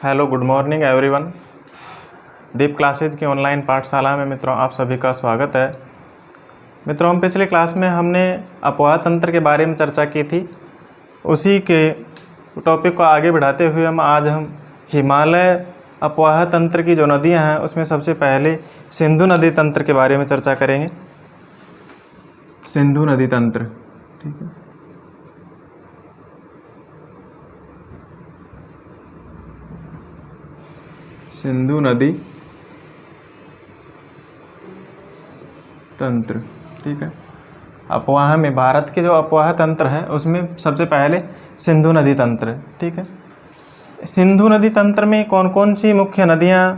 Hello, good morning everyone. Deep classes की online पाठशाला में मित्रों आप सभी का स्वागत है। मित्रों, हम पिछले क्लास में हमने अपवाह तंत्र के बारे में चर्चा की थी। उसी के टॉपिक को आगे बढ़ाते हुए हम हिमालय अपवाह तंत्र की जो नदियां हैं उसमें सबसे पहले सिंधु नदी तंत्र के बारे में चर्चा करेंगे। सिंधु नदी तंत्र, ठीक है। सिंधु नदी तंत्र, ठीक है। अपवाह में भारत के जो अपवाह तंत्र है उसमें सबसे पहले सिंधु नदी तंत्र, ठीक है। सिंधु नदी तंत्र में कौन कौन सी मुख्य नदियां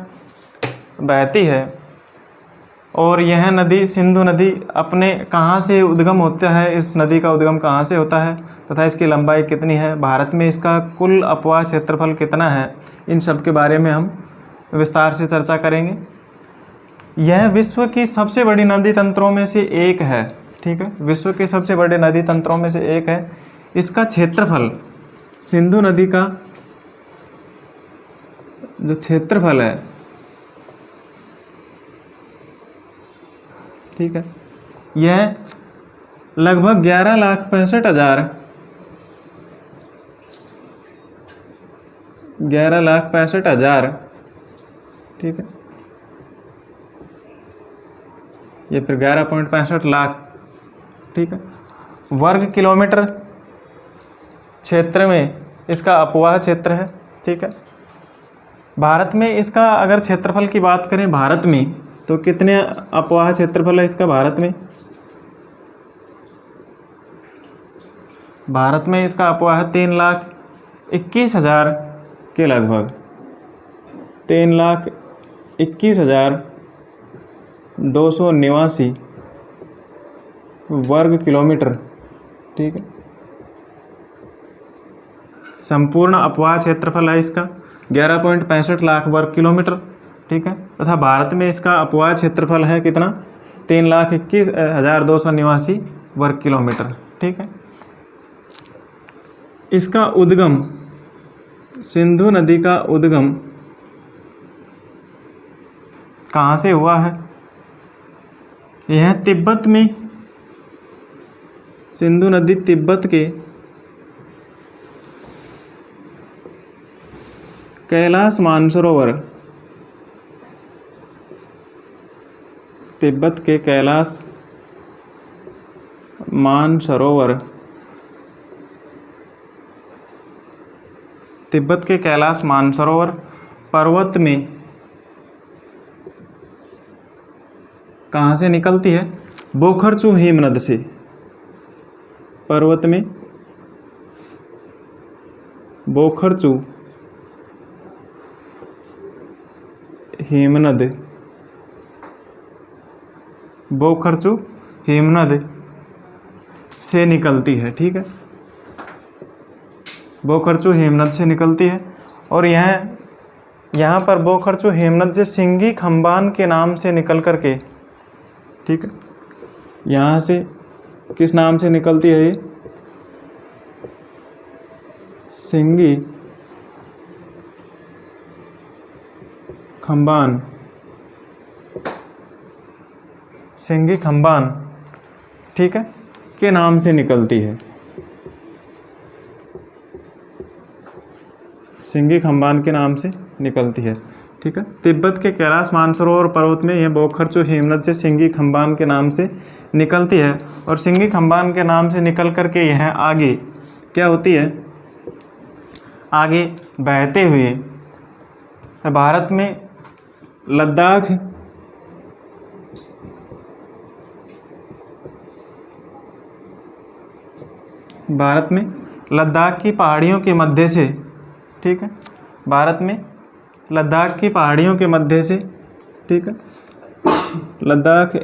बहती है और यह नदी सिंधु नदी अपने कहाँ से उद्गम होता है, इस नदी का उद्गम कहाँ से होता है तथा इसकी लंबाई कितनी है, भारत में इसका कुल अपवाह क्षेत्रफल कितना है, इन सब के बारे में हम विस्तार से चर्चा करेंगे। यह विश्व की सबसे बड़ी नदी तंत्रों में से एक है, ठीक है। विश्व के सबसे बड़े नदी तंत्रों में से एक है। इसका क्षेत्रफल, सिंधु नदी का जो क्षेत्रफल है, ठीक है, यह लगभग 11,65,000, ठीक है। ये फिर 11.65 लाख, ठीक है, वर्ग किलोमीटर क्षेत्र में इसका अपवाह क्षेत्र है, ठीक है। भारत में इसका अगर क्षेत्रफल की बात करें भारत में, तो कितने अपवाह क्षेत्रफल है इसका भारत में इसका अपवाह 3,21,000 के लगभग, 3,21,289 वर्ग किलोमीटर, ठीक है, संपूर्ण अपवाह क्षेत्रफल है इसका 11.65 लाख वर्ग किलोमीटर, ठीक है। तथा भारत में इसका अपवाह क्षेत्रफल है कितना, 3,21,289 वर्ग किलोमीटर, ठीक है। इसका उद्गम, सिंधु नदी का उद्गम कहाँ से हुआ है? यह तिब्बत में, सिंधु नदी तिब्बत के कैलाश मानसरोवर, तिब्बत के कैलाश मानसरोवर, तिब्बत के कैलाश मानसरोवर पर्वत में कहाँ से निकलती है? बोखरचू हिमनद से। पर्वत में बोखरचू हिमनद, बोखरचू हिमनद से निकलती है, ठीक है। बोखरचू हिमनद से निकलती है और यहाँ पर बोखरचू हिमनद से सिंगी खंबान के नाम से निकल करके, ठीक है, यहाँ से किस नाम से निकलती है? ये सिंगी खंबान, सिंगी खंबान, ठीक है, के नाम से निकलती है। सिंगी खंबान के नाम से निकलती है, ठीक है। तिब्बत के कैलाश मानसरोवर पर्वत में यह बोखरचू हिमनद से सिंगी खंबान के नाम से निकलती है और सिंगी खंबान के नाम से निकल करके यह आगे क्या होती है? आगे बहते हुए भारत में लद्दाख, भारत में लद्दाख की पहाड़ियों के मध्य से, ठीक है, भारत में लद्दाख की पहाड़ियों के मध्य से, ठीक है, लद्दाख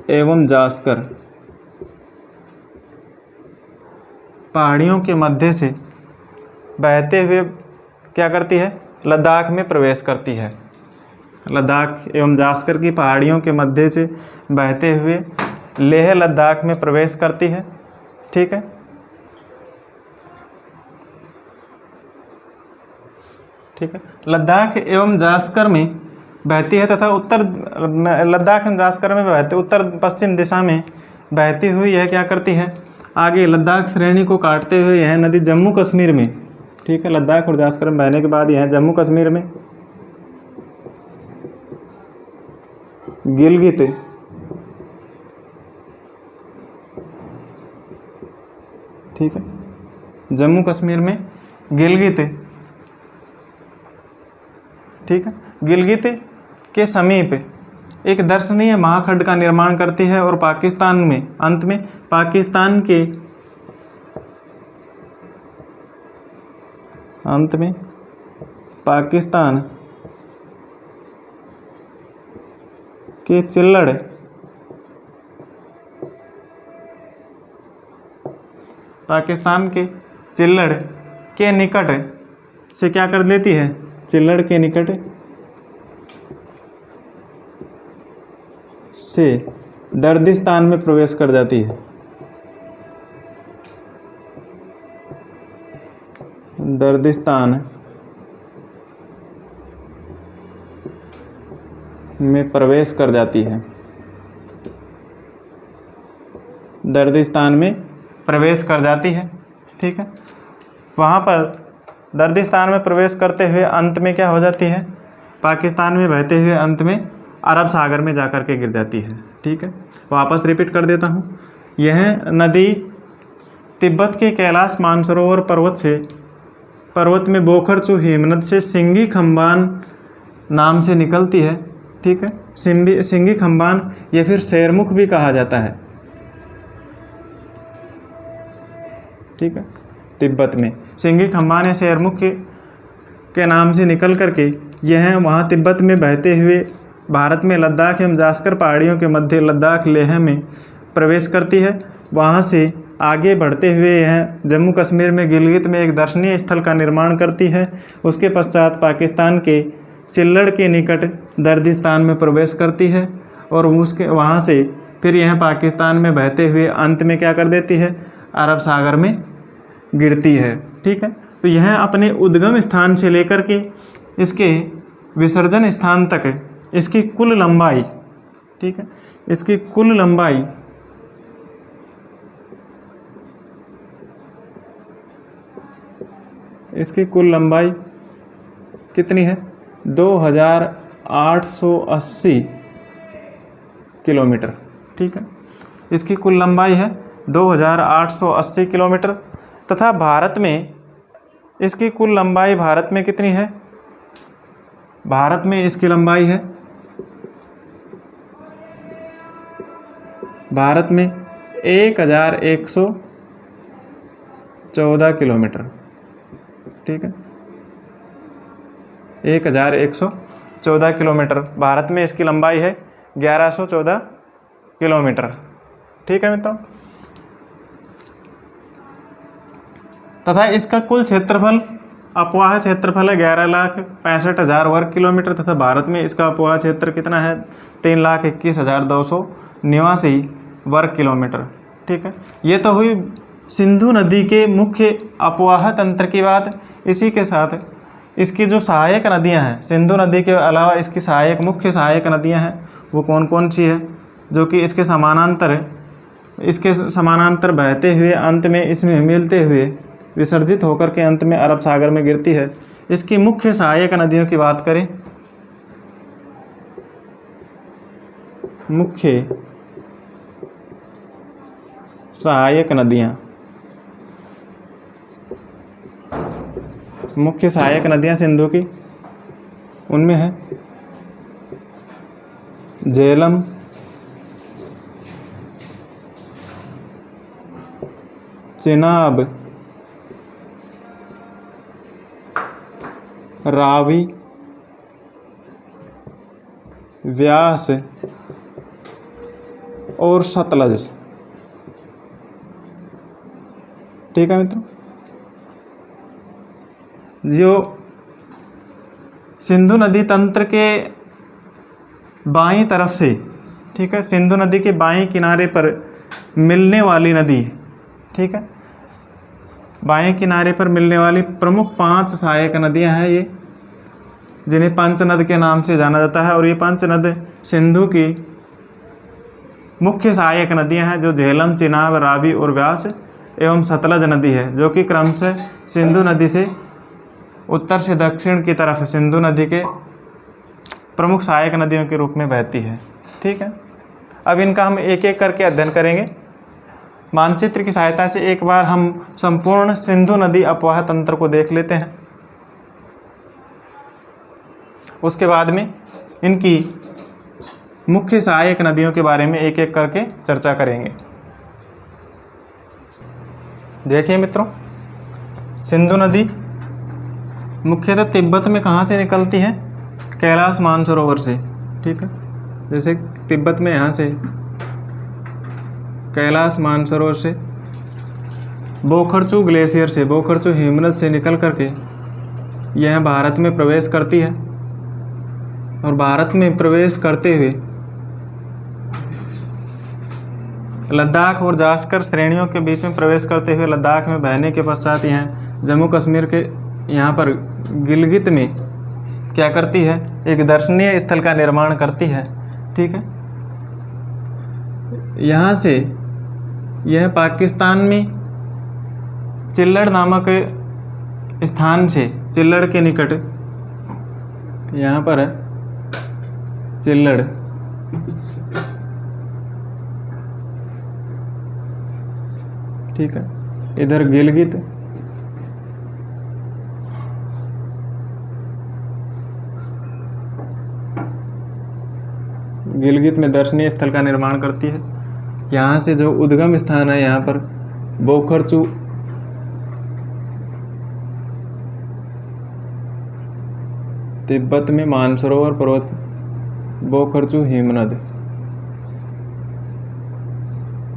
एवं जास्कर पहाड़ियों के मध्य से बहते हुए क्या करती है? लद्दाख में प्रवेश करती है। लद्दाख एवं जास्कर की पहाड़ियों के मध्य से बहते हुए लेह लद्दाख में प्रवेश करती है, ठीक है। ठीक है। लद्दाख एवं जास्कर में बहती है तथा लद्दाख एवं जास्कर में बहती उत्तर पश्चिम दिशा में बहती हुई यह क्या करती है, आगे लद्दाख श्रेणी को काटते हुए यह नदी जम्मू कश्मीर में, ठीक है, लद्दाख और जास्कर में बहने के बाद यह जम्मू कश्मीर में गिलगित ठीक है, जम्मू कश्मीर में गिलगित, ठीक है, गिलगित के समीप एक दर्शनीय महाखंड का निर्माण करती है और पाकिस्तान में अंत में पाकिस्तान के चिल्लड़ के निकट से क्या कर लेती है, चिल्लड़ के निकट से दर्दिस्तान में प्रवेश कर जाती है। दर्दिस्तान में प्रवेश कर जाती है। दर्दिस्तान में प्रवेश कर जाती है, ठीक है। वहाँ पर दर्दिस्तान में प्रवेश करते हुए अंत में क्या हो जाती है, पाकिस्तान में बहते हुए अंत में अरब सागर में जाकर के गिर जाती है, ठीक है। वापस रिपीट कर देता हूँ। यह नदी तिब्बत के कैलाश मानसरोवर पर्वत में बोखरचू हिमनद से सिंगी खम्बान नाम से निकलती है, ठीक है। सिंगी खम्बान या फिर शेरमुख भी कहा जाता है, ठीक है। तिब्बत में सिंगी खम्बान या शेरमुख के नाम से निकल करके यह वहाँ तिब्बत में बहते हुए भारत में लद्दाख एवं जास्कर पहाड़ियों के मध्य लद्दाख लेह में प्रवेश करती है। वहाँ से आगे बढ़ते हुए यह जम्मू कश्मीर में गिलगित में एक दर्शनीय स्थल का निर्माण करती है। उसके पश्चात पाकिस्तान के चिल्लड़ के निकट दर्दिस्तान में प्रवेश करती है और उसके वहाँ से फिर यह पाकिस्तान में बहते हुए अंत में क्या कर देती है, अरब सागर में गिरती है, ठीक है। तो यह अपने उद्गम स्थान से लेकर के इसके विसर्जन स्थान तक इसकी कुल लंबाई, ठीक है, इसकी कुल लंबाई कितनी है, 2880 किलोमीटर, ठीक है। इसकी कुल लंबाई है 2880 किलोमीटर तथा भारत में इसकी कुल लंबाई भारत में कितनी है, भारत में इसकी लंबाई है, भारत में 1114 किलोमीटर, ठीक है, 1114 किलोमीटर भारत में इसकी लंबाई है, 1114 किलोमीटर, ठीक है मित्रों। तथा इसका कुल क्षेत्रफल अपवाह क्षेत्रफल है 11,65,000 वर्ग किलोमीटर तथा भारत में इसका अपवाह क्षेत्र कितना है, 3,21,289 वर्ग किलोमीटर, ठीक है। ये तो हुई सिंधु नदी के मुख्य अपवाह तंत्र की बात। इसी के साथ इसकी जो सहायक नदियां हैं, सिंधु नदी के अलावा इसकी मुख्य सहायक नदियां हैं वो कौन कौन सी है, जो कि इसके समानांतर बहते हुए अंत में इसमें मिलते हुए विसर्जित होकर के अंत में अरब सागर में गिरती है। इसकी मुख्य सहायक नदियों की बात करें, मुख्य सहायक नदियां सिंधु की, उनमें है झेलम, चिनाब, रावी, व्यास और सतलज, ठीक है मित्रों। जो सिंधु नदी तंत्र के बाईं तरफ से, ठीक है, सिंधु नदी के बाईं किनारे पर मिलने वाली नदी, ठीक है, बाएं किनारे पर मिलने वाली प्रमुख 5 सहायक नदियां हैं ये, जिन्हें पंचनद के नाम से जाना जाता है। और ये पंचनद सिंधु की मुख्य सहायक नदियां हैं, जो झेलम, चिनाब, रावी और व्यास एवं सतलज नदी है, जो कि क्रमशः सिंधु नदी से उत्तर से दक्षिण की तरफ सिंधु नदी के प्रमुख सहायक नदियों के रूप में बहती है। ठीक है, अब इनका हम एक एक करके अध्ययन करेंगे। मानचित्र की सहायता से एक बार हम संपूर्ण सिंधु नदी अपवाह तंत्र को देख लेते हैं, उसके बाद में इनकी मुख्य सहायक नदियों के बारे में एक एक करके चर्चा करेंगे। देखिए मित्रों, सिंधु नदी मुख्यतः तिब्बत में कहाँ से निकलती है? कैलाश मानसरोवर से। ठीक है, जैसे तिब्बत में यहाँ से कैलाश मानसरोवर से, बोखरचू ग्लेशियर से, बोखरचू हिमनद से निकल करके यह भारत में प्रवेश करती है। और भारत में प्रवेश करते हुए लद्दाख और जास्कर श्रेणियों के बीच में प्रवेश करते हुए लद्दाख में बहने के पश्चात यह जम्मू कश्मीर के यहाँ पर गिलगित में क्या करती है? एक दर्शनीय स्थल का निर्माण करती है। ठीक है, यहाँ से यह पाकिस्तान में चिल्लड़ नामक स्थान से, चिल्लड़ के निकट यहाँ पर है चिल्लड़, ठीक है, इधर गिलगित, गिलगित में दर्शनीय स्थल का निर्माण करती है। यहाँ से जो उद्गम स्थान है यहाँ पर बोखरचू तिब्बत में मानसरोवर पर्वत, बोखरचू हिमनद,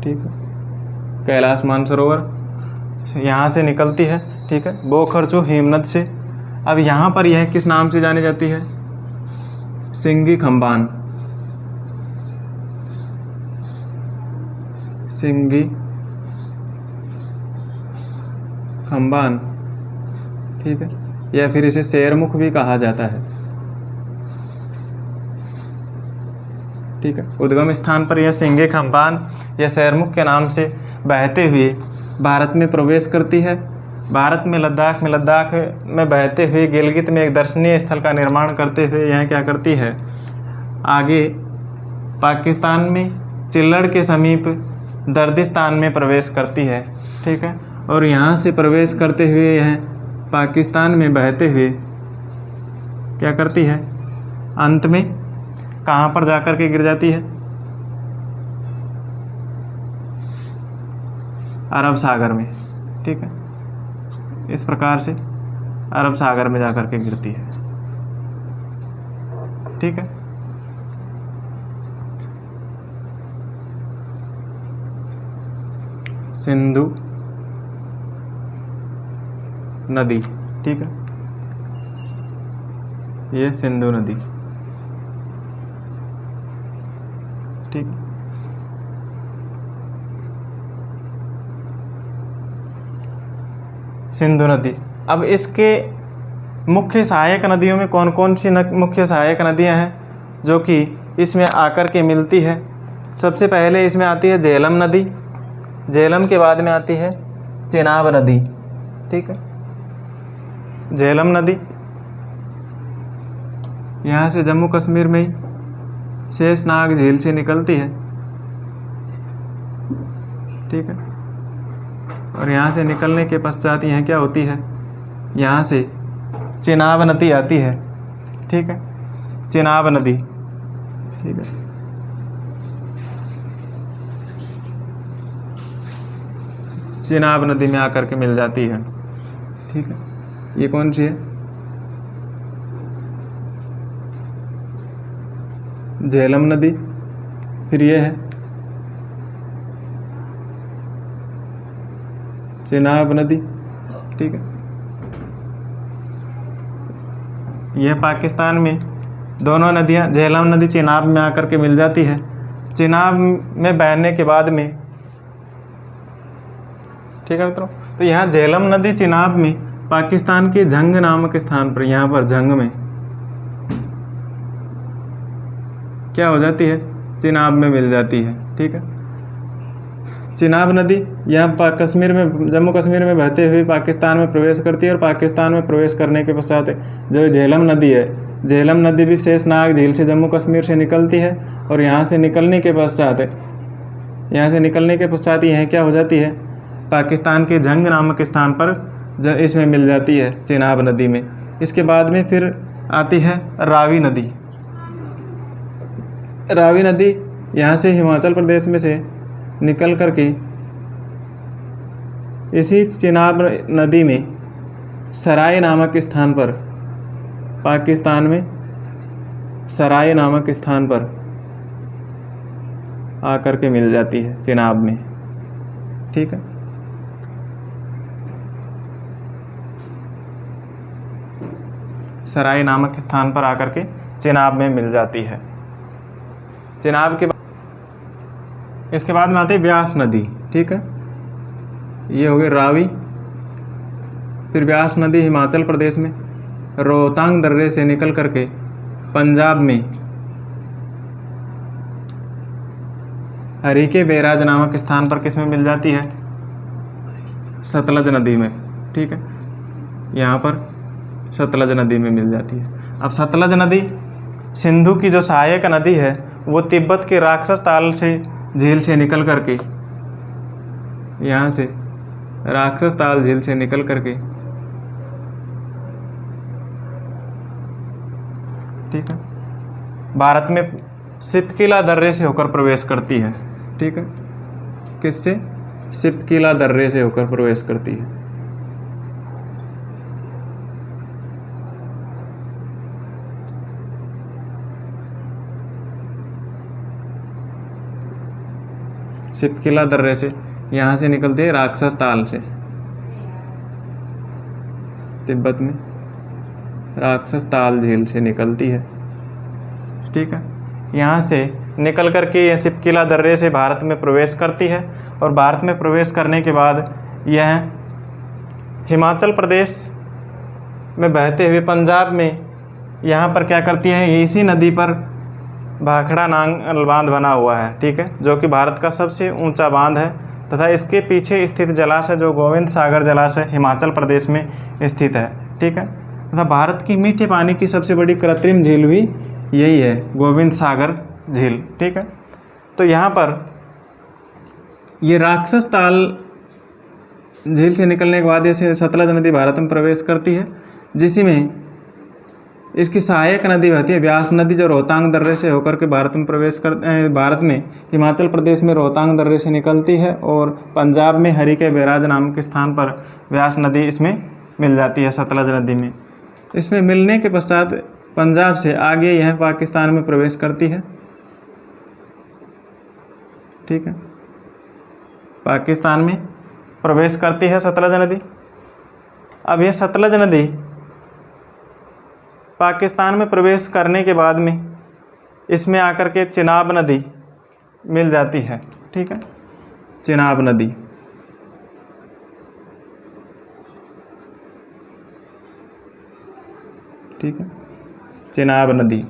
ठीक है, कैलाश मानसरोवर यहाँ से निकलती है। ठीक है, बोखरचू हिमनद से। अब यहाँ पर यह किस नाम से जानी जाती है? सिंगी खंबान, सिंगी खंबान, ठीक है, या फिर इसे शेरमुख भी कहा जाता है। ठीक है, उद्गम स्थान पर यह सिंगी खंबान या शेरमुख के नाम से बहते हुए भारत में प्रवेश करती है। भारत में लद्दाख में बहते हुए गिलगित में एक दर्शनीय स्थल का निर्माण करते हुए यह क्या करती है? आगे पाकिस्तान में चिल्लड़ के समीप दर्दिस्तान में प्रवेश करती है। ठीक है, और यहाँ से प्रवेश करते हुए यह पाकिस्तान में बहते हुए क्या करती है? अंत में कहाँ पर जाकर के गिर जाती है? अरब सागर में। ठीक है, इस प्रकार से अरब सागर में जाकर के गिरती है। ठीक है, सिंधु नदी। ठीक है, ये सिंधु नदी। ठीक, सिंधु नदी। अब इसके मुख्य सहायक नदियों में कौन कौन सी मुख्य सहायक नदियां हैं जो कि इसमें आकर के मिलती है? सबसे पहले इसमें आती है झेलम नदी, झेलम के बाद में आती है चिनाब नदी। ठीक है, झेलम नदी यहाँ से जम्मू कश्मीर में ही शेषनाग झील से निकलती है। ठीक है, और यहाँ से निकलने के पश्चात यह क्या होती है? यहाँ से चिनाब नदी आती है। ठीक है, चिनाब नदी। ठीक है, चिनाब नदी में आकर के मिल जाती है। ठीक है, ये कौन सी है? झेलम नदी। फिर ये है चिनाब नदी। ठीक है, यह पाकिस्तान में दोनों नदियां झेलम नदी चिनाब में आकर के मिल जाती है। चिनाब में बहने के बाद में, ठीक है मित्रों, तो यहाँ झेलम नदी चिनाब में पाकिस्तान के झंग नामक स्थान पर, यहाँ पर झंग में क्या हो जाती है, चिनाब में मिल जाती है। ठीक है, चिनाब नदी यहाँ कश्मीर में, जम्मू कश्मीर में बहते हुए पाकिस्तान में प्रवेश करती है और पाकिस्तान में प्रवेश करने के पश्चात जो झेलम नदी है, झेलम नदी भी शेषनाग झील से जम्मू कश्मीर से निकलती है और यहाँ से निकलने के पश्चात यह क्या हो जाती है, पाकिस्तान के जंग नामक स्थान पर इसमें मिल जाती है, चिनाब नदी में। इसके बाद में फिर आती है रावी नदी। रावी नदी यहाँ से हिमाचल प्रदेश में से निकल करके इसी चिनाब नदी में सराय नामक स्थान पर, पाकिस्तान में सराय नामक स्थान पर आकर के मिल जाती है, चिनाब में। ठीक है, सराय नामक स्थान पर आकर के चिनाब में मिल जाती है। चिनाब के इसके बाद में आती है व्यास नदी। ठीक है, ये हो गई रावी। फिर व्यास नदी हिमाचल प्रदेश में रोहतांग दर्रे से निकल करके पंजाब में हरीके बैराज नामक स्थान पर किस में मिल जाती है, सतलज नदी में। ठीक है, यहाँ पर सतलज नदी में मिल जाती है। अब सतलज नदी सिंधु की जो सहायक नदी है, वो तिब्बत के राक्षस ताल से झील से निकल करके, यहाँ से राक्षस ताल झील से निकल करके, ठीक है, भारत में सिपकिला दर्रे से होकर प्रवेश करती है। ठीक है, किससे, सिपकिला दर्रे से होकर प्रवेश करती है। सिपकिला दर्रे से यहाँ से निकलती है राक्षस ताल से, तिब्बत में राक्षस ताल झील से निकलती है। ठीक है, यहाँ से निकल करके यह सिपकिला दर्रे से भारत में प्रवेश करती है और भारत में प्रवेश करने के बाद यह हिमाचल प्रदेश में बहते हुए पंजाब में यहाँ पर क्या करती है, इसी नदी पर भाखड़ा नांग बांध बना हुआ है। ठीक है, जो कि भारत का सबसे ऊंचा बांध है तथा इसके पीछे स्थित जलाशय जो गोविंद सागर जलाशय हिमाचल प्रदेश में स्थित है। ठीक है, तथा भारत की मीठे पानी की सबसे बड़ी कृत्रिम झील भी यही है, गोविंद सागर झील। ठीक है, तो यहाँ पर ये राक्षस ताल झील से निकलने के बाद जैसे सतलज नदी भारत में प्रवेश करती है, जिसी में इसकी सहायक नदी बहती है व्यास नदी, जो रोहतांग दर्रे से होकर के भारत में प्रवेश कर, भारत में हिमाचल प्रदेश में रोहतांग दर्रे से निकलती है और पंजाब में हरीके बैराज नामक स्थान पर व्यास नदी इसमें मिल जाती है, सतलज नदी में। इसमें मिलने के पश्चात पंजाब से आगे यह पाकिस्तान में प्रवेश करती है। ठीक है, पाकिस्तान में प्रवेश करती है सतलज नदी। अब यह सतलज नदी पाकिस्तान में प्रवेश करने के बाद में इसमें आकर के चिनाब नदी मिल जाती है। ठीक है, चिनाब नदी। ठीक है, चिनाब नदी।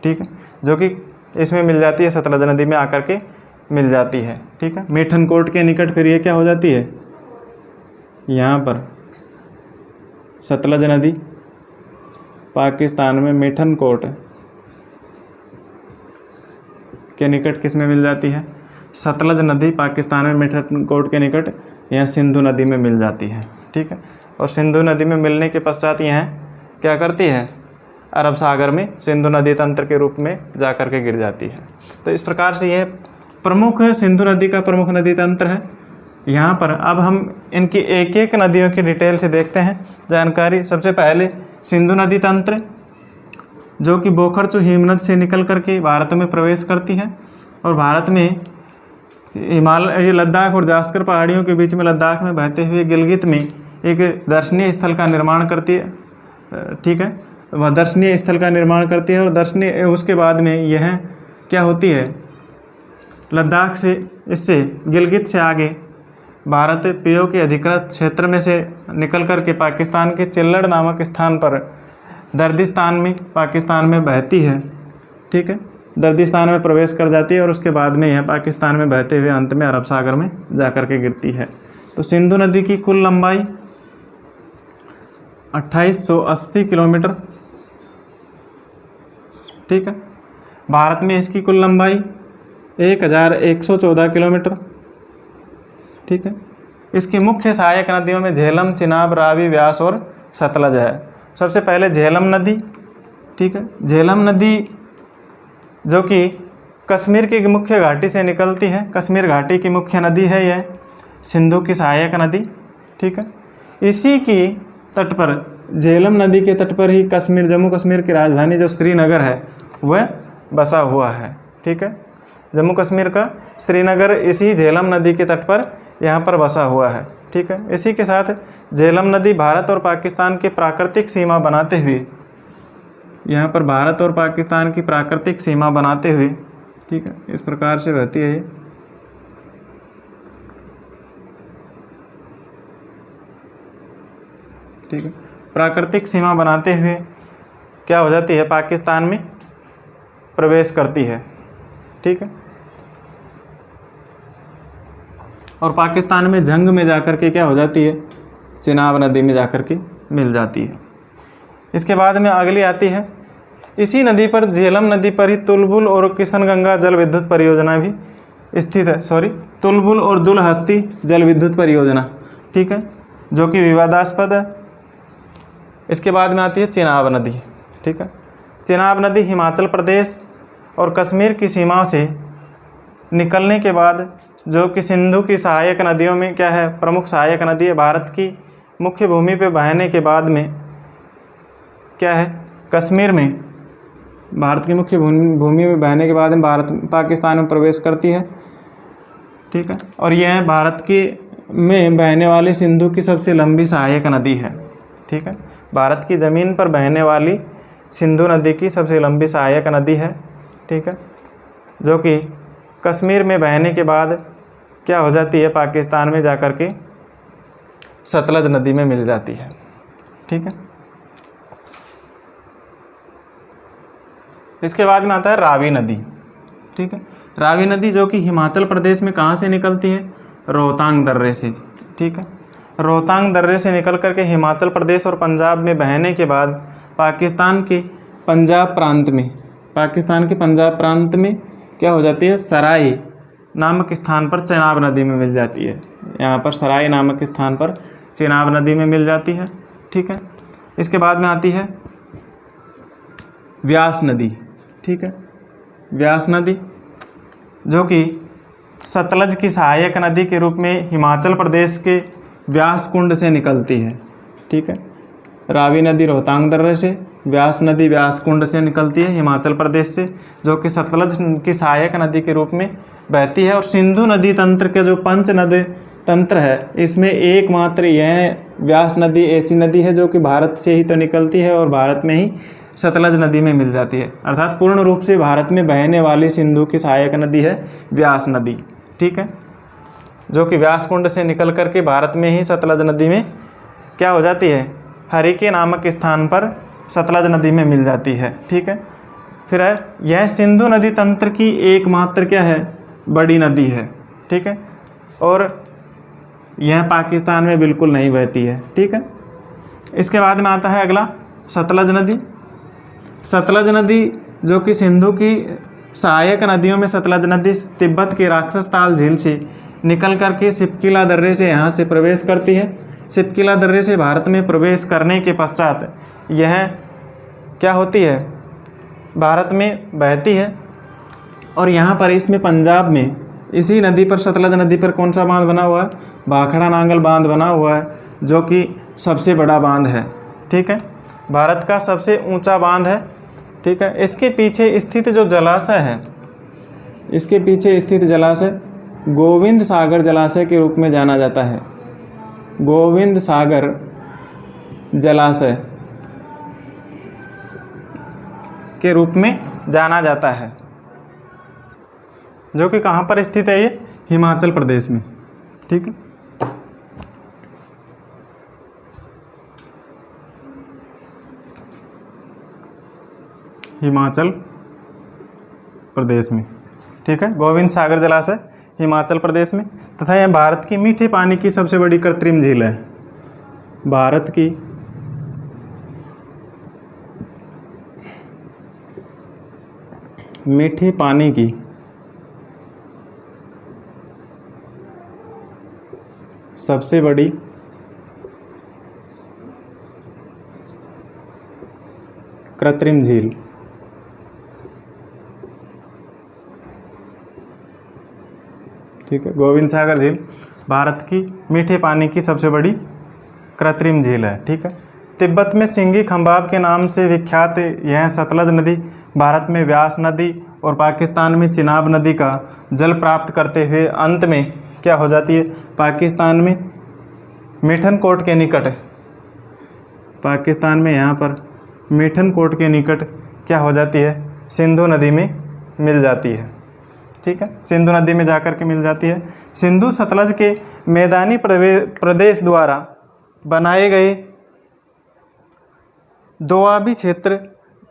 ठीक है, जो कि इसमें मिल जाती है, सतलज नदी में आकर के मिल जाती है। ठीक है, मिठनकोट के निकट फिर ये क्या हो जाती है, यहाँ पर सतलज नदी पाकिस्तान में मिठनकोट के निकट किस में मिल जाती है, सतलज नदी पाकिस्तान में मिठनकोट के निकट यह सिंधु नदी में मिल जाती है। ठीक है, और सिंधु नदी में मिलने के पश्चात यह क्या करती है, अरब सागर में सिंधु नदी तंत्र के रूप में जाकर के गिर जाती है। तो इस प्रकार से यह प्रमुख सिंधु नदी का प्रमुख नदी तंत्र है। यहाँ पर अब हम इनकी एक एक नदियों की डिटेल से देखते हैं जानकारी। सबसे पहले सिंधु नदी तंत्र, जो कि बोखरचू हिमनद से निकल करके भारत में प्रवेश करती है और भारत में हिमालय, लद्दाख और जास्कर पहाड़ियों के बीच में लद्दाख में बहते हुए गिलगित में एक दर्शनीय स्थल का निर्माण करती है। ठीक है, वह दर्शनीय स्थल का निर्माण करती है और दर्शनीय उसके बाद में यह क्या होती है, लद्दाख से, इससे गिलगित से आगे भारत पेयो के अधिकृत क्षेत्र में से निकल कर के पाकिस्तान के चिल्लड़ नामक स्थान पर दर्दिस्तान में पाकिस्तान में बहती है। ठीक है, दर्दिस्तान में प्रवेश कर जाती है और उसके बाद में यह पाकिस्तान में बहते हुए अंत में अरब सागर में जाकर के गिरती है। तो सिंधु नदी की कुल लंबाई 2880 किलोमीटर, ठीक है। भारत में इसकी कुल लंबाई 1114 किलोमीटर, ठीक है। इसकी मुख्य सहायक नदियों में झेलम, चिनाब, रावी, व्यास और सतलज है। सबसे पहले झेलम नदी, ठीक है। झेलम नदी जो कि कश्मीर की मुख्य घाटी से निकलती है, कश्मीर घाटी की मुख्य नदी है यह, सिंधु की सहायक नदी, ठीक है। इसी की तट पर, झेलम नदी के तट पर ही कश्मीर, जम्मू कश्मीर की राजधानी जो श्रीनगर है वह बसा हुआ है, ठीक है। जम्मू कश्मीर का श्रीनगर इसी झेलम नदी के तट पर यहाँ पर बसा हुआ है, ठीक है। इसी के साथ झेलम नदी भारत और पाकिस्तान की प्राकृतिक सीमा बनाते हुए, यहाँ पर भारत और पाकिस्तान की प्राकृतिक सीमा बनाते हुए, ठीक है, इस प्रकार से बहती है ये, ठीक है। प्राकृतिक सीमा बनाते हुए क्या हो जाती है, पाकिस्तान में प्रवेश करती है, ठीक है। और पाकिस्तान में जंग में जाकर के क्या हो जाती है, चिनाब नदी में जाकर के मिल जाती है। इसके बाद में अगली आती है, इसी नदी पर, झेलम नदी पर ही तुलबुल और किशनगंगा जल विद्युत परियोजना भी स्थित है, तुलबुल और दुलहस्ती जल विद्युत परियोजना, ठीक है, जो कि विवादास्पद है। इसके बाद में आती है चिनाब नदी, ठीक है। चिनाब नदी हिमाचल प्रदेश और कश्मीर की सीमा से निकलने के बाद, जो कि सिंधु की सहायक नदियों में क्या है, प्रमुख सहायक नदी है। भारत की मुख्य भूमि पे बहने के बाद में क्या है, कश्मीर में, भारत की मुख्य भूमि में बहने के बाद में पाकिस्तान में प्रवेश करती है, ठीक है। और यह भारत की में बहने वाली सिंधु की सबसे लंबी सहायक नदी है, ठीक है। भारत की ज़मीन पर बहने वाली सिंधु नदी की सबसे लंबी सहायक नदी है, ठीक है, जो कि कश्मीर में बहने के बाद क्या हो जाती है, पाकिस्तान में जाकर के सतलज नदी में मिल जाती है, ठीक है। इसके बाद में आता है रावी नदी, ठीक है। रावी नदी जो कि हिमाचल प्रदेश में कहाँ से निकलती है, रोहतांग दर्रे से, ठीक है। रोहतांग दर्रे से निकल करके हिमाचल प्रदेश और पंजाब में बहने के बाद पाकिस्तान के पंजाब प्रांत में क्या हो जाती है, सराय नामक स्थान पर चिनाब नदी में मिल जाती है। यहाँ पर सराय नामक स्थान पर चिनाब नदी में मिल जाती है, ठीक है। इसके बाद में आती है व्यास नदी, ठीक है। व्यास नदी जो कि सतलज की सहायक नदी के रूप में हिमाचल प्रदेश के व्यास कुंड से निकलती है, ठीक है। रावी नदी रोहतांग दर्रे से, व्यास नदी व्यास कुंड से निकलती है हिमाचल प्रदेश से, जो कि सतलज की सहायक नदी के रूप में बहती है। और सिंधु नदी तंत्र के जो पंच नदी तंत्र है, इसमें एकमात्र यह व्यास नदी ऐसी नदी है जो कि भारत से ही तो निकलती है और भारत में ही सतलज नदी में मिल जाती है। अर्थात पूर्ण रूप से भारत में बहने वाली सिंधु की सहायक नदी है व्यास नदी, ठीक है, जो कि व्यास कुंड से निकल करके भारत में ही सतलज नदी में क्या हो जाती है, हरिके नामक स्थान पर सतलज नदी में मिल जाती है, ठीक है। फिर है, यह सिंधु नदी तंत्र की एकमात्र क्या है, बड़ी नदी है, ठीक है। और यह पाकिस्तान में बिल्कुल नहीं बहती है, ठीक है। इसके बाद में आता है अगला सतलज नदी। सतलज नदी जो कि सिंधु की सहायक नदियों में सतलज नदी तिब्बत के राक्षस ताल झील से निकल करके सिपकिला दर्रे से यहाँ से प्रवेश करती है। सिपकिला दर्रे से भारत में प्रवेश करने के पश्चात यह क्या होती है, भारत में बहती है। और यहाँ पर इसमें पंजाब में इसी नदी पर, सतलज नदी पर कौन सा बांध बना हुआ है, भाखड़ा नांगल बांध बना हुआ है, जो कि सबसे बड़ा बांध है, ठीक है, भारत का सबसे ऊंचा बांध है, ठीक है। इसके पीछे स्थित जो जलाशय है, इसके पीछे स्थित जलाशय गोविंद सागर जलाशय के रूप में जाना जाता है। गोविंद सागर जलाशय के रूप में जाना जाता है, जो कि कहाँ पर स्थित है, ये हिमाचल प्रदेश में, ठीक है। हिमाचल प्रदेश में, ठीक है। गोविंद सागर जलाशय हिमाचल प्रदेश में, तथा यह भारत की मीठे पानी की सबसे बड़ी कृत्रिम झील है। भारत की मीठे पानी की सबसे बड़ी कृत्रिम झील, ठीक है। गोविंद सागर झील भारत की मीठे पानी की सबसे बड़ी कृत्रिम झील है, ठीक है। तिब्बत में सिंगी खंबाब के नाम से विख्यात यह सतलज नदी भारत में व्यास नदी और पाकिस्तान में चिनाब नदी का जल प्राप्त करते हुए अंत में क्या हो जाती है, पाकिस्तान में मिठनकोट के निकट, पाकिस्तान में यहाँ पर मिठनकोट के निकट क्या हो जाती है, सिंधु नदी में मिल जाती है, ठीक है। सिंधु नदी में जाकर के मिल जाती है। सिंधु सतलज के मैदानी प्रदेश द्वारा बनाए गए दोआबी क्षेत्र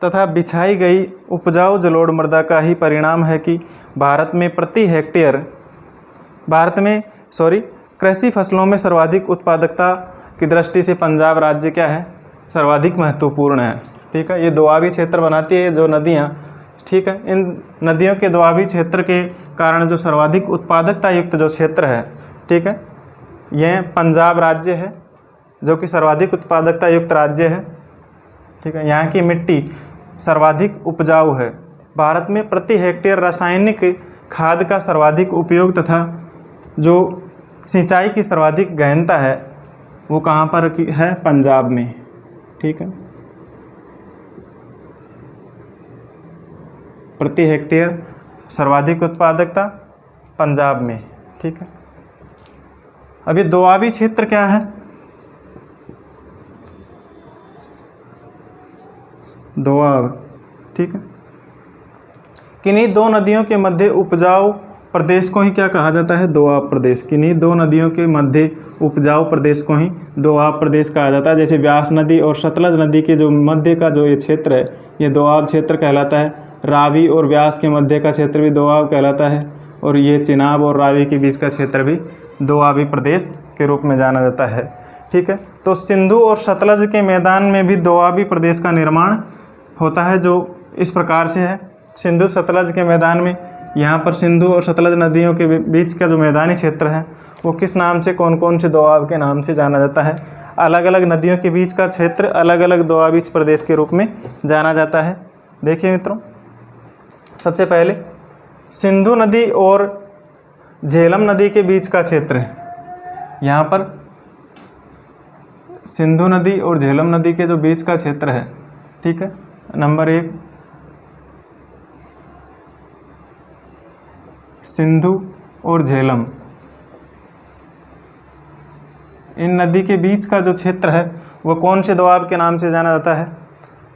तथा बिछाई गई उपजाऊ जलोढ़ मृदा का ही परिणाम है कि भारत में कृषि फसलों में सर्वाधिक उत्पादकता की दृष्टि से पंजाब राज्य क्या है, सर्वाधिक महत्वपूर्ण है, ठीक है। ये दोआबी क्षेत्र बनाती है जो नदियाँ, ठीक है। इन नदियों के दोआबी क्षेत्र के कारण जो सर्वाधिक उत्पादकता युक्त जो क्षेत्र है, ठीक है, यह पंजाब राज्य है जो कि सर्वाधिक उत्पादकता युक्त राज्य है, ठीक है। यहाँ की मिट्टी सर्वाधिक उपजाऊ है। भारत में प्रति हेक्टेयर रासायनिक खाद का सर्वाधिक उपयोग तथा जो सिंचाई की सर्वाधिक गहनता है वो कहाँ पर है, पंजाब में, ठीक है। प्रति हेक्टेयर सर्वाधिक उत्पादकता पंजाब में, ठीक है। अभी दोआबी क्षेत्र क्या है, दोआब, ठीक है। किन्हीं दो नदियों के मध्य उपजाऊ प्रदेश को ही क्या कहा जाता है, दोआब प्रदेश। किन्हीं दो नदियों के मध्य उपजाऊ प्रदेश को ही दोआब प्रदेश कहा जाता है। जैसे व्यास नदी और सतलज नदी के जो मध्य का जो ये क्षेत्र है ये दोआब क्षेत्र कहलाता है। रावी और व्यास के मध्य का क्षेत्र भी दोआब कहलाता है, और ये चिनाब और रावी के बीच का क्षेत्र भी दोआबी प्रदेश के रूप में जाना जाता है, ठीक है। तो सिंधु और सतलज के मैदान में भी दोआबी प्रदेश का निर्माण होता है, जो इस प्रकार से है। सिंधु सतलज के मैदान में, यहाँ पर सिंधु और सतलज नदियों के बीच का जो मैदानी क्षेत्र है वो किस नाम से, कौन कौन से दोआब के नाम से जाना जाता है। अलग अलग नदियों के बीच का क्षेत्र अलग अलग दोआबी प्रदेश के रूप में जाना जाता है। देखिए मित्रों, सबसे पहले सिंधु नदी और झेलम नदी के बीच का क्षेत्र है। यहाँ पर सिंधु नदी और झेलम नदी के जो बीच का क्षेत्र है, ठीक है, नंबर 1 सिंधु और झेलम, इन नदी के बीच का जो क्षेत्र है वो कौन से दोआब के नाम से जाना जाता है,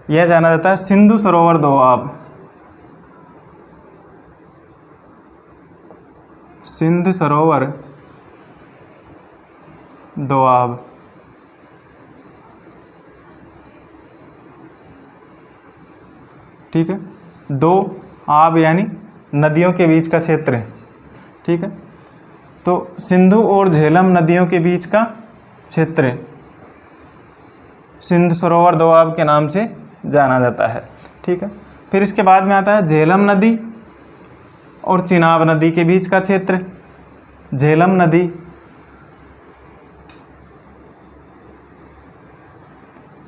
यह जाना जाता है सिंधु सरोवर दोआब। सिंध सरोवर दोआब, ठीक है। दो आब यानी नदियों के बीच का क्षेत्र है, ठीक है। तो सिंधु और झेलम नदियों के बीच का क्षेत्र है सिंध सरोवर दोआब के नाम से जाना जाता है, ठीक है। फिर इसके बाद में आता है झेलम नदी और चिनाब नदी के बीच का क्षेत्र। झेलम नदी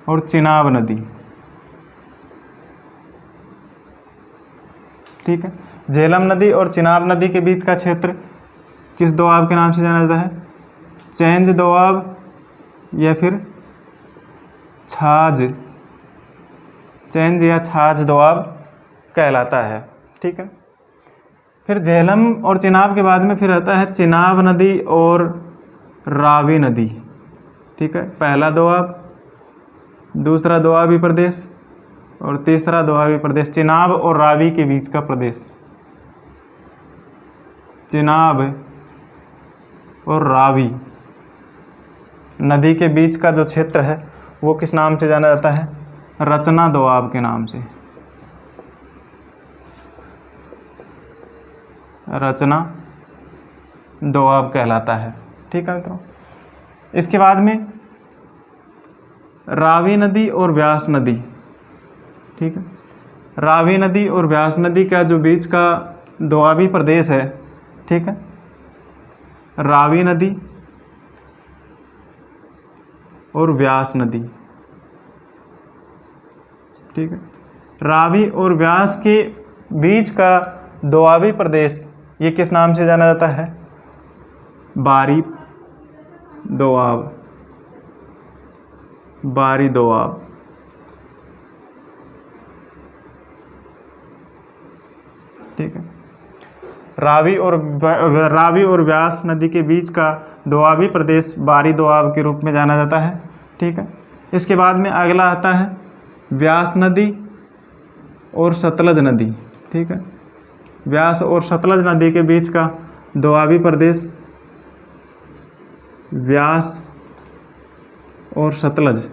और चिनाब नदी, ठीक है। झेलम नदी और चिनाब नदी के बीच का क्षेत्र किस दोआब के नाम से जाना जाता है, चेंज दोआब या फिर छाछ, चेंज या छाछ दोआब कहलाता है, ठीक है। फिर झेलम और चिनाब के बाद में फिर आता है चिनाब नदी और रावी नदी, ठीक है। पहला दोआब, दूसरा दोआबी प्रदेश और तीसरा दोआबी प्रदेश, चिनाब और रावी के बीच का प्रदेश। चिनाब और रावी नदी के बीच का जो क्षेत्र है वो किस नाम से जाना जाता है, रचना दोआब के नाम से। रचना दोआब कहलाता है। ठीक है मित्रों। इसके बाद में रावी नदी और व्यास नदी। ठीक है, रावी नदी और व्यास नदी का जो बीच का दोआबी प्रदेश है, ठीक है, रावी नदी और व्यास नदी। ठीक है, रावी और व्यास के बीच का दोआबी प्रदेश ये किस नाम से जाना जाता है? बारी दोआब, बारी दोआब। ठीक है, रावी और व्यास नदी के बीच का दोआबी प्रदेश बारी दोआब के रूप में जाना जाता है। ठीक है, इसके बाद में अगला आता है व्यास नदी और सतलज नदी। ठीक है, व्यास और सतलज नदी के बीच का दोआबी प्रदेश व्यास और सतलज,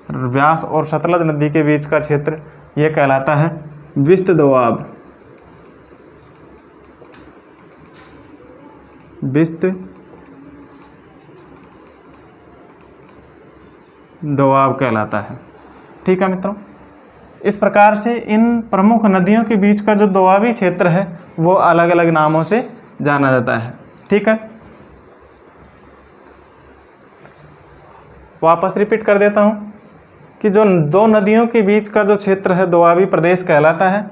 व्यास और सतलज नदी के बीच का क्षेत्र यह कहलाता है विस्त दोआब, विस्त दोआब कहलाता है। ठीक है मित्रों, इस प्रकार से इन प्रमुख नदियों के बीच का जो दोआबी क्षेत्र है वो अलग अलग नामों से जाना जाता है। ठीक है, वापस रिपीट कर देता हूँ कि जो दो नदियों के बीच का जो क्षेत्र है दोआबी प्रदेश कहलाता है,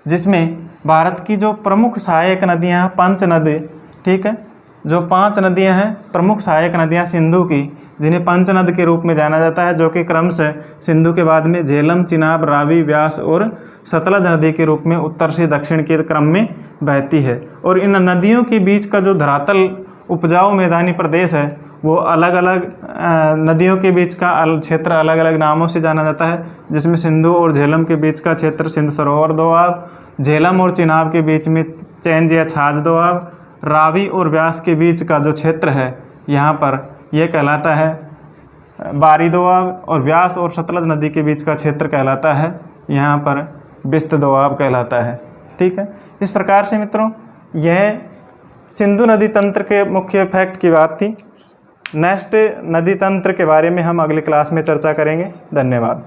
जिसमें भारत की जो प्रमुख सहायक नदियाँ हैं पंच नदी। ठीक है, जो 5 नदियाँ हैं प्रमुख सहायक नदियाँ सिंधु की, जिन्हें पंचनद के रूप में जाना जाता है, जो कि क्रमशः सिंधु के बाद में झेलम, चिनाब, रावी, व्यास और सतलज नदी के रूप में उत्तर से दक्षिण के क्रम में बहती है। और इन नदियों के बीच का जो धरातल उपजाऊ मैदानी प्रदेश है वो अलग अलग नदियों के बीच का क्षेत्र अलग अलग नामों से जाना जाता है, जिसमें सिंधु और झेलम के बीच का क्षेत्र सिंध सरोवर दोआब, झेलम और चिनाब के बीच में चैंज या छाछ दोआब, रावी और व्यास के बीच का जो क्षेत्र है यहाँ पर यह कहलाता है बारी दोआब, और व्यास और सतलज नदी के बीच का क्षेत्र कहलाता है यहाँ पर विस्त दोआब कहलाता है। ठीक है, इस प्रकार से मित्रों यह सिंधु नदी तंत्र के मुख्य फैक्ट की बात थी। नेक्स्ट नदी तंत्र के बारे में हम अगली क्लास में चर्चा करेंगे। धन्यवाद।